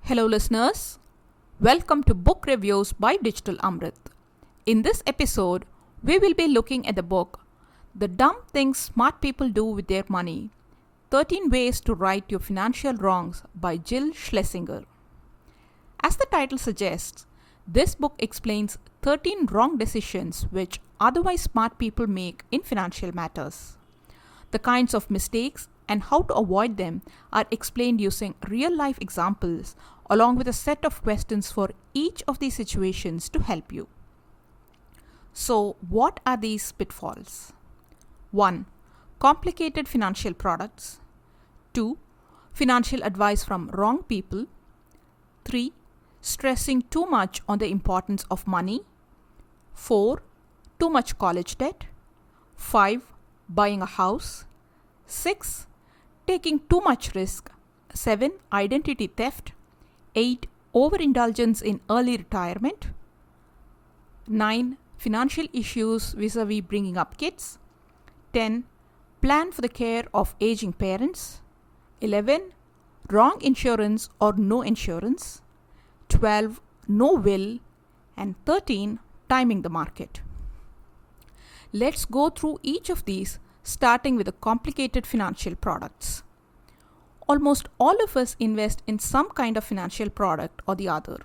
Hello, listeners. Welcome to Book Reviews by Digital Amrit. In this episode, we will be looking at the book The Dumb Things Smart People Do with Their Money 13 Ways to Right Your Financial Wrongs by Jill Schlesinger. As the title suggests, this book explains 13 wrong decisions which otherwise smart people make in financial matters. The kinds of mistakes and how to avoid them are explained using real-life examples along with a set of questions for each of these situations to help you. So, what are these pitfalls? 1. Complicated financial products. 2. Financial advice from wrong people. 3. Stressing too much on the importance of money. 4. Too much college debt. 5. Buying a house. 6. Taking too much risk. 7. Identity theft. 8. Overindulgence in early retirement. 9. Financial issues vis-a-vis bringing up kids. 10. Plan for the care of aging parents. 11. Wrong insurance or no insurance. 12. No will. And 13. Timing the market. Let's go through each of these, starting with the complicated financial products. Almost all of us invest in some kind of financial product or the other.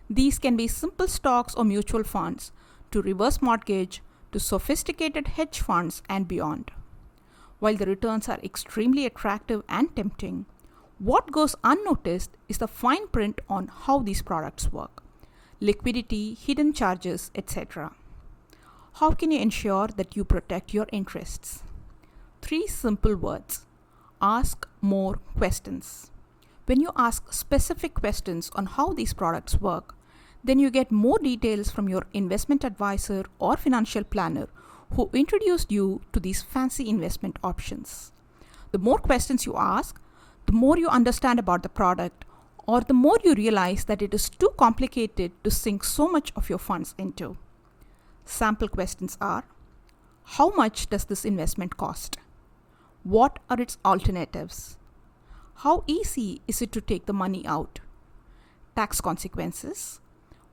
These can be simple stocks or mutual funds, to reverse mortgage, to sophisticated hedge funds and beyond. While the returns are extremely attractive and tempting, what goes unnoticed is the fine print on how these products work: liquidity, hidden charges, etc. How can you ensure that you protect your interests? 3 simple words. Ask more questions. When you ask specific questions on how these products work, then you get more details from your investment advisor or financial planner who introduced you to these fancy investment options. The more questions you ask, the more you understand about the product, or the more you realize that it is too complicated to sink so much of your funds into. Sample questions are: how much does this investment cost? What are its alternatives? How easy is it to take the money out? Tax consequences.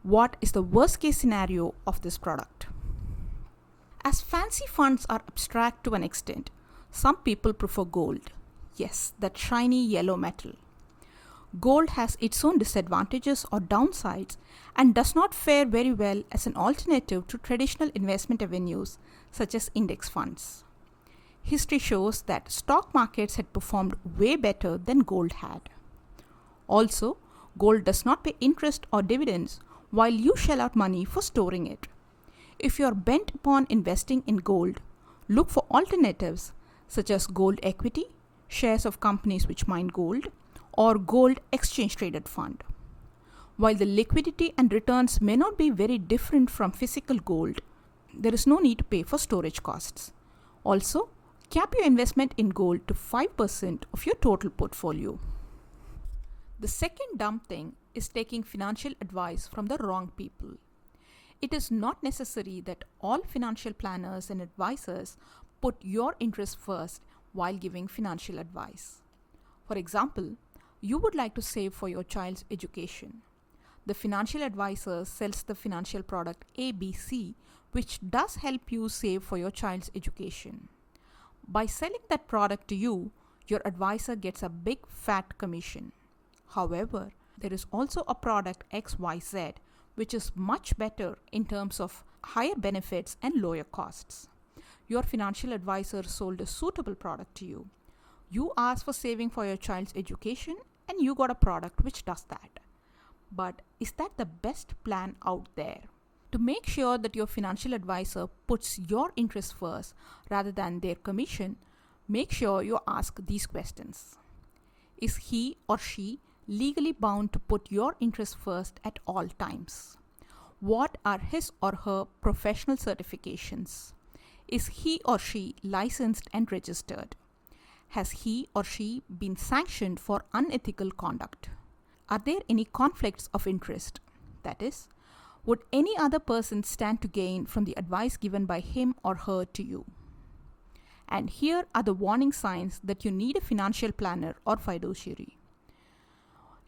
What is the worst case scenario of this product? As fancy funds are abstract to an extent, some people prefer gold. Yes, that shiny yellow metal. Gold has its own disadvantages or downsides and does not fare very well as an alternative to traditional investment avenues such as index funds. History shows that stock markets had performed way better than gold had. Also, gold does not pay interest or dividends while you shell out money for storing it. If you are bent upon investing in gold, look for alternatives such as gold equity, shares of companies which mine gold, or gold exchange traded fund. While the liquidity and returns may not be very different from physical gold, there is no need to pay for storage costs. Also, cap your investment in gold to 5% of your total portfolio. The second dumb thing is taking financial advice from the wrong people. It is not necessary that all financial planners and advisors put your interests first while giving financial advice. For example, you would like to save for your child's education. The financial advisor sells the financial product ABC, which does help you save for your child's education. By selling that product to you, your advisor gets a big fat commission. However, there is also a product XYZ which is much better in terms of higher benefits and lower costs. Your financial advisor sold a suitable product to you. You asked for saving for your child's education and you got a product which does that. But is that the best plan out there? To make sure that your financial advisor puts your interests first rather than their commission, make sure you ask these questions. Is he or she legally bound to put your interests first at all times? What are his or her professional certifications? Is he or she licensed and registered? Has he or she been sanctioned for unethical conduct? Are there any conflicts of interest? That is, would any other person stand to gain from the advice given by him or her to you? And here are the warning signs that you need a financial planner or fiduciary.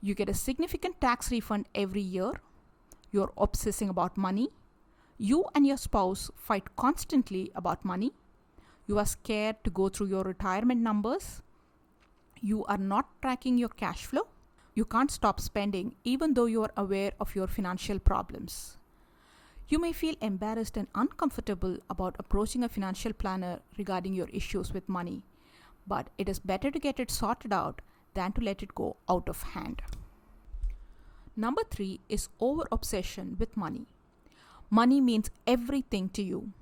You get a significant tax refund every year. You're obsessing about money. You and your spouse fight constantly about money. You are scared to go through your retirement numbers. You are not tracking your cash flow. You can't stop spending even though you are aware of your financial problems. You may feel embarrassed and uncomfortable about approaching a financial planner regarding your issues with money, but it is better to get it sorted out than to let it go out of hand. Number 3 is over obsession with money. Money means everything to you.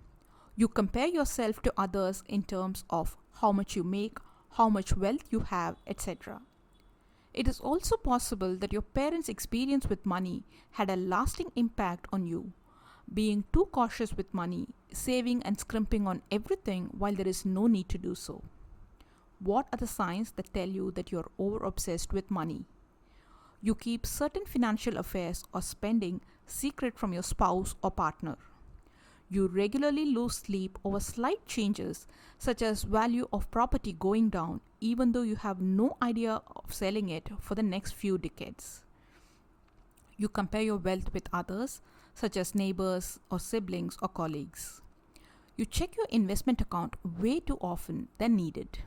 You compare yourself to others in terms of how much you make, how much wealth you have, etc. It is also possible that your parents' experience with money had a lasting impact on you, being too cautious with money, saving and scrimping on everything while there is no need to do so. What are the signs that tell you that you are over obsessed with money? You keep certain financial affairs or spending secret from your spouse or partner. You regularly lose sleep over slight changes such as value of property going down even though you have no idea of selling it for the next few decades. You compare your wealth with others such as neighbors or siblings or colleagues. You check your investment account way too often than needed.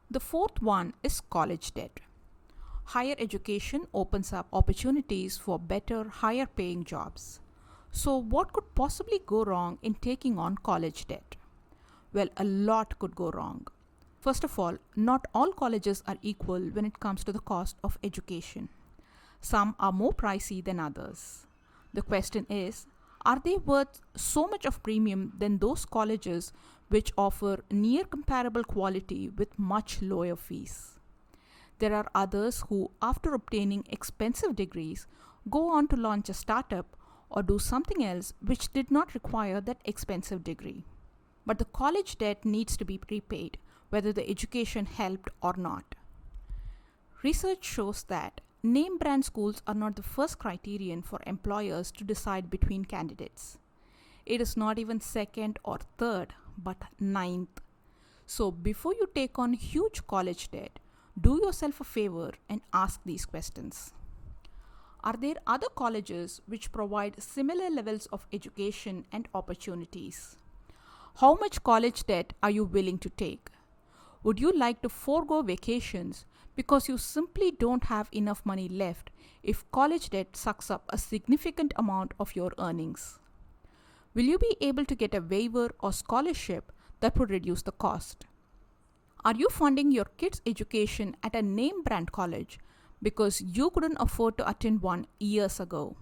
The fourth one is college debt. Higher education opens up opportunities for better, higher paying jobs. So, what could possibly go wrong in taking on college debt? Well, a lot could go wrong. First of all, not all colleges are equal when it comes to the cost of education. Some are more pricey than others. The question is, are they worth so much of premium than those colleges which offer near comparable quality with much lower fees? There are others who, after obtaining expensive degrees, go on to launch a startup or do something else which did not require that expensive degree. But the college debt needs to be prepaid, whether the education helped or not. Research shows that name brand schools are not the first criterion for employers to decide between candidates. It is not even second or third, but ninth. So before you take on huge college debt, do yourself a favor and ask these questions. Are there other colleges which provide similar levels of education and opportunities? How much college debt are you willing to take? Would you like to forego vacations because you simply don't have enough money left if college debt sucks up a significant amount of your earnings? Will you be able to get a waiver or scholarship that would reduce the cost? Are you funding your kids' education at a name brand college because you couldn't afford to attend one years ago?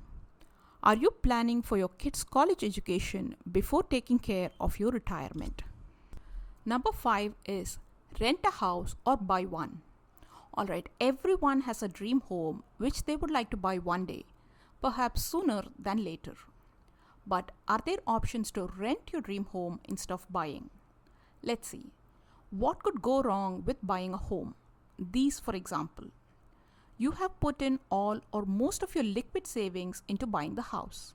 Are you planning for your kids' college education before taking care of your retirement? Number 5 is rent a house or buy one. Alright, everyone has a dream home which they would like to buy one day, perhaps sooner than later. But are there options to rent your dream home instead of buying? Let's see. What could go wrong with buying a home? These, for example. You have put in all or most of your liquid savings into buying the house.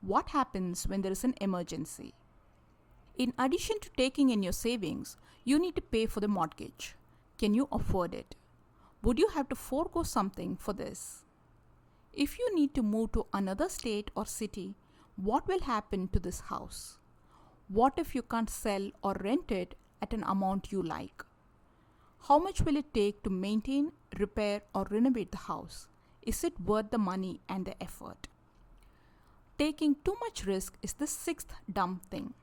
What happens when there is an emergency? In addition to taking in your savings, you need to pay for the mortgage. Can you afford it? Would you have to forego something for this? If you need to move to another state or city, what will happen to this house? What if you can't sell or rent it at an amount you like? How much will it take to maintain, repair, or renovate the house? Is it worth the money and the effort? Taking too much risk is the sixth dumb thing.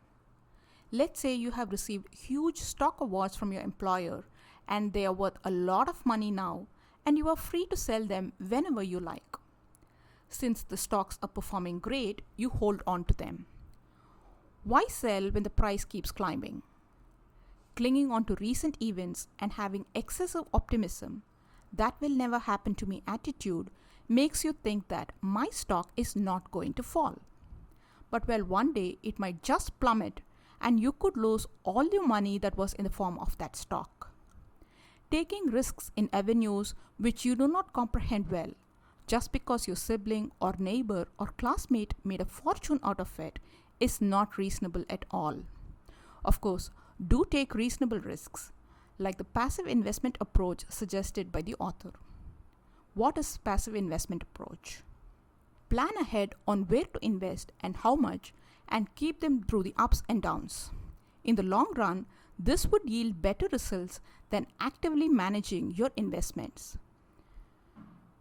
Let's say you have received huge stock awards from your employer and they are worth a lot of money now and you are free to sell them whenever you like. Since the stocks are performing great, you hold on to them. Why sell when the price keeps climbing? Clinging on to recent events and having excessive optimism, that will never happen to me attitude makes you think that my stock is not going to fall. But well, one day it might just plummet and you could lose all your money that was in the form of that stock. Taking risks in avenues which you do not comprehend well, just because your sibling or neighbor or classmate made a fortune out of it, is not reasonable at all. Of course, do take reasonable risks, like the passive investment approach suggested by the author. What is passive investment approach? Plan ahead on where to invest and how much and keep them through the ups and downs. In the long run, this would yield better results than actively managing your investments.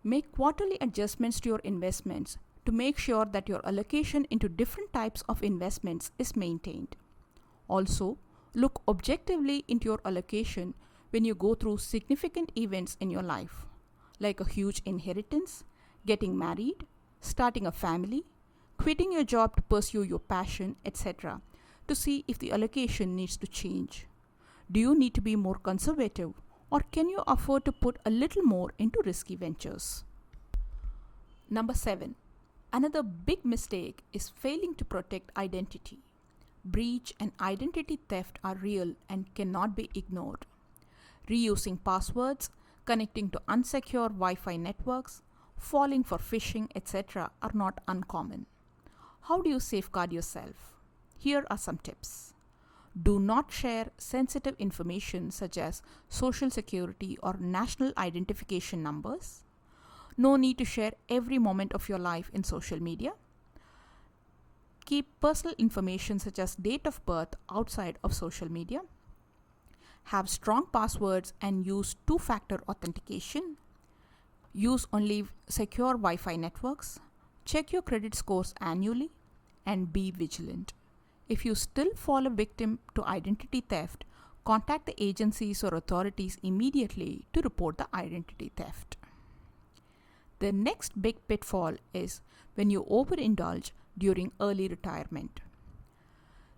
Make quarterly adjustments to your investments to make sure that your allocation into different types of investments is maintained. Also, look objectively into your allocation when you go through significant events in your life, like a huge inheritance, getting married, starting a family, quitting your job to pursue your passion, etc., to see if the allocation needs to change. Do you need to be more conservative, or can you afford to put a little more into risky ventures? Number 7. Another big mistake is failing to protect identity. Breach and identity theft are real and cannot be ignored. Reusing passwords, connecting to unsecure Wi-Fi networks, falling for phishing, etc. are not uncommon. How do you safeguard yourself? Here are some tips. Do not share sensitive information such as social security or national identification numbers. No need to share every moment of your life in social media. Keep personal information such as date of birth outside of social media. Have strong passwords and use two-factor authentication. Use only secure Wi-Fi networks. Check your credit scores annually and be vigilant. If you still fall a victim to identity theft, contact the agencies or authorities immediately to report the identity theft. The next big pitfall is when you overindulge during early retirement.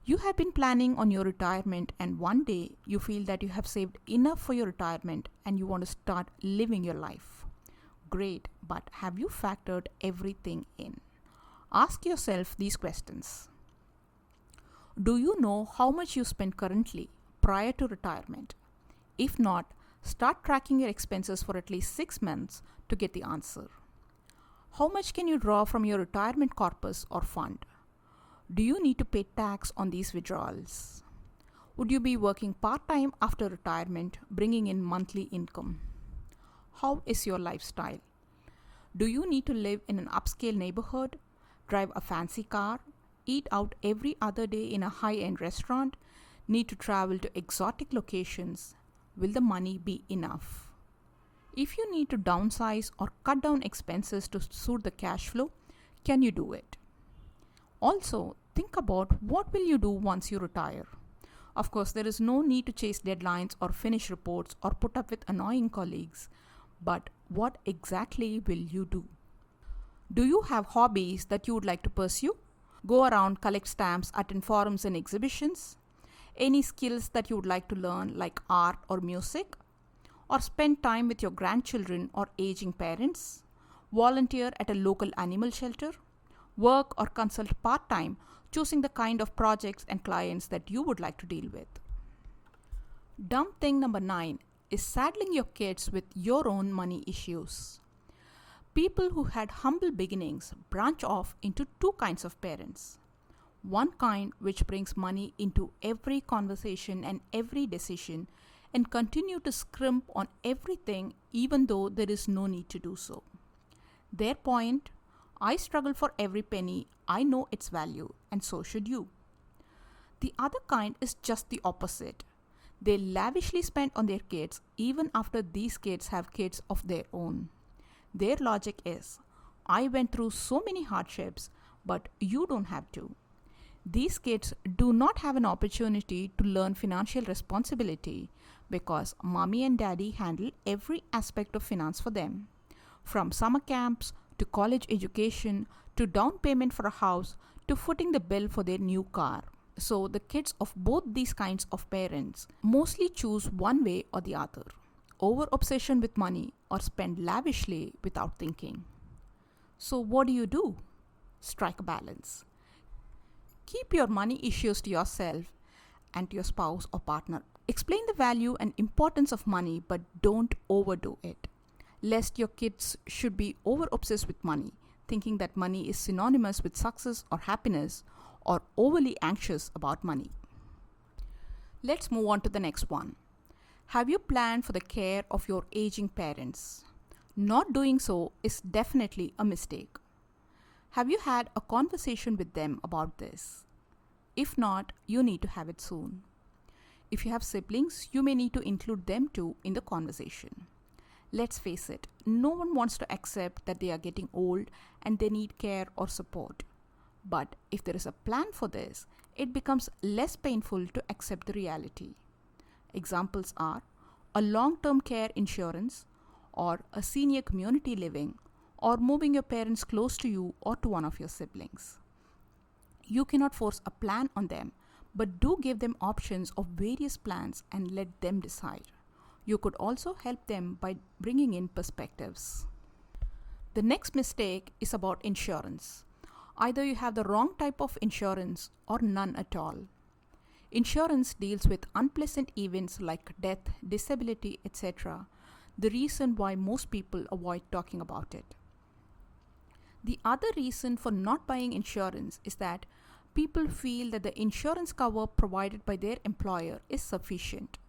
You have been planning on your retirement and one day you feel that you have saved enough for your retirement and you want to start living your life. Great, but have you factored everything in? Ask yourself these questions. Do you know how much you spend currently prior to retirement? If not, start tracking your expenses for at least 6 months to get the answer. How much can you draw from your retirement corpus or fund? Do you need to pay tax on these withdrawals? Would you be working part-time after retirement, bringing in monthly income? How is your lifestyle? Do you need to live in an upscale neighborhood, drive a fancy car, eat out every other day in a high-end restaurant, need to travel to exotic locations? Will the money be enough? If you need to downsize or cut down expenses to suit the cash flow, can you do it? Also, think about what will you do once you retire. Of course, there is no need to chase deadlines or finish reports or put up with annoying colleagues. But what exactly will you do? Do you have hobbies that you would like to pursue? Go around, collect stamps, attend forums and exhibitions? Any skills that you would like to learn like art or music? Or spend time with your grandchildren or aging parents? Volunteer at a local animal shelter? Work or consult part-time, choosing the kind of projects and clients that you would like to deal with. Dumb thing number 9 is saddling your kids with your own money issues. People who had humble beginnings branch off into two kinds of parents. One kind which brings money into every conversation and every decision and continue to scrimp on everything even though there is no need to do so. Their point, I struggle for every penny, I know its value, and so should you. The other kind is just the opposite. They lavishly spend on their kids even after these kids have kids of their own. Their logic is, I went through so many hardships, but you don't have to. These kids do not have an opportunity to learn financial responsibility because mommy and daddy handle every aspect of finance for them. From summer camps to college education to down payment for a house to footing the bill for their new car. So the kids of both these kinds of parents mostly choose one way or the other. Over obsession with money or spend lavishly without thinking. So what do? Strike a balance. Keep your money issues to yourself and to your spouse or partner. Explain the value and importance of money, but don't overdo it, lest your kids should be over obsessed with money, thinking that money is synonymous with success or happiness, or overly anxious about money. Let's move on to the next one. Have you planned for the care of your aging parents? Not doing so is definitely a mistake. Have you had a conversation with them about this? If not, you need to have it soon. If you have siblings, you may need to include them too in the conversation. Let's face it, no one wants to accept that they are getting old and they need care or support. But if there is a plan for this, it becomes less painful to accept the reality. Examples are a long-term care insurance, or a senior community living, or moving your parents close to you or to one of your siblings. You cannot force a plan on them, but do give them options of various plans and let them decide. You could also help them by bringing in perspectives. The next mistake is about insurance. Either you have the wrong type of insurance or none at all. Insurance deals with unpleasant events like death, disability, etc., the reason why most people avoid talking about it. The other reason for not buying insurance is that people feel that the insurance cover provided by their employer is sufficient.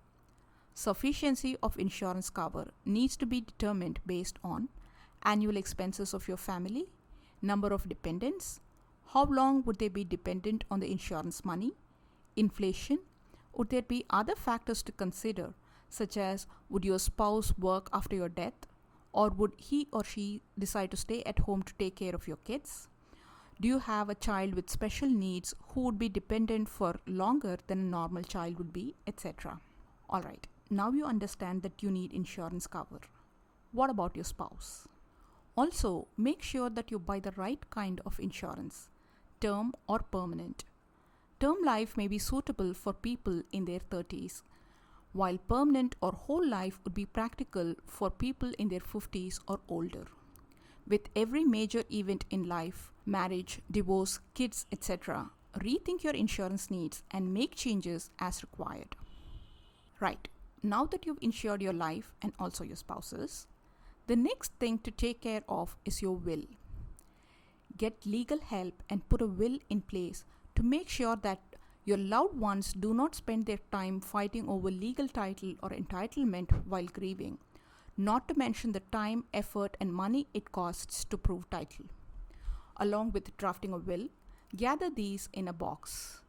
Sufficiency of insurance cover needs to be determined based on annual expenses of your family, number of dependents, how long would they be dependent on the insurance money, inflation, would there be other factors to consider, such as would your spouse work after your death, or would he or she decide to stay at home to take care of your kids? Do you have a child with special needs who would be dependent for longer than a normal child would be, etc.? Alright, now you understand that you need insurance cover. What about your spouse? Also, make sure that you buy the right kind of insurance, term or permanent. Term life may be suitable for people in their 30s, while permanent or whole life would be practical for people in their 50s or older. With every major event in life, marriage, divorce, kids, etc., rethink your insurance needs and make changes as required. Right, now that you've insured your life and also your spouse's, the next thing to take care of is your will. Get legal help and put a will in place to make sure that your loved ones do not spend their time fighting over legal title or entitlement while grieving, not to mention the time, effort, and money it costs to prove title. Along with drafting a will, gather these in a box.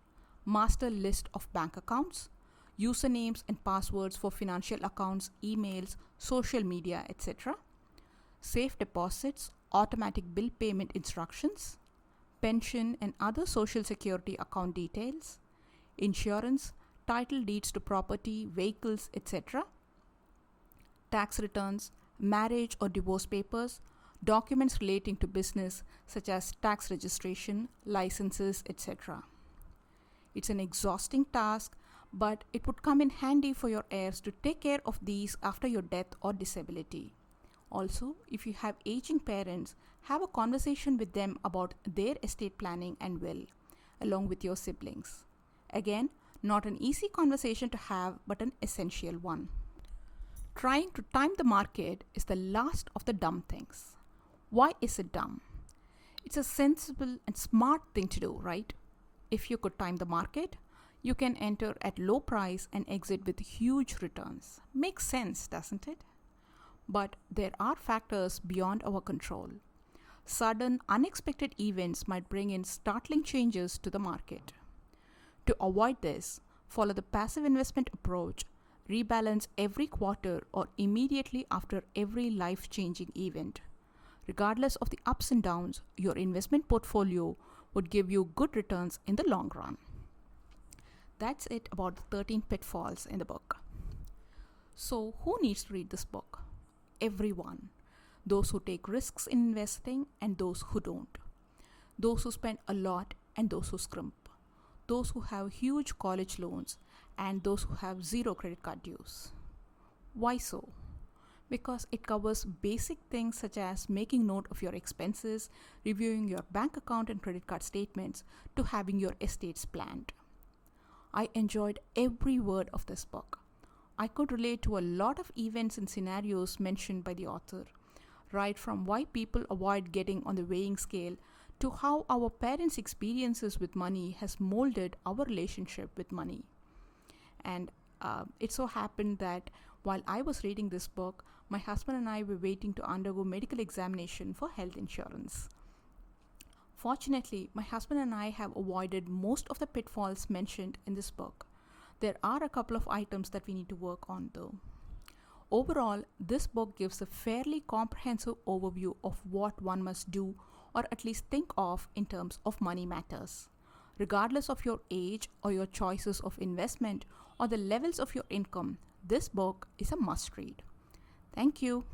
Master list of bank accounts, usernames and passwords for financial accounts, emails, social media, etc. Safe deposits, automatic bill payment instructions, pension and other social security account details, insurance, title deeds to property, vehicles, etc., tax returns, marriage or divorce papers, documents relating to business such as tax registration, licenses, etc. It's an exhausting task, but it would come in handy for your heirs to take care of these after your death or disability. Also, if you have aging parents, have a conversation with them about their estate planning and will, along with your siblings. Again, not an easy conversation to have, but an essential one. Trying to time the market is the last of the dumb things. Why is it dumb? It's a sensible and smart thing to do, right? If you could time the market, you can enter at low price and exit with huge returns. Makes sense, doesn't it? But there are factors beyond our control. Sudden, unexpected events might bring in startling changes to the market. To avoid this, follow the passive investment approach, rebalance every quarter or immediately after every life-changing event. Regardless of the ups and downs, your investment portfolio would give you good returns in the long run. That's it about the 13 pitfalls in the book. So, who needs to read this book? Everyone. Those who take risks in investing and those who don't. Those who spend a lot and those who scrimp. Those who have huge college loans and those who have zero credit card dues. Why so? Because it covers basic things such as making note of your expenses, reviewing your bank account and credit card statements, to having your estates planned. I enjoyed every word of this book. I could relate to a lot of events and scenarios mentioned by the author, right from why people avoid getting on the weighing scale to how our parents' experiences with money has molded our relationship with money. And it so happened that while I was reading this book, my husband and I were waiting to undergo medical examination for health insurance. Fortunately, my husband and I have avoided most of the pitfalls mentioned in this book. There are a couple of items that we need to work on though. Overall, this book gives a fairly comprehensive overview of what one must do or at least think of in terms of money matters. Regardless of your age or your choices of investment or the levels of your income, this book is a must read. Thank you.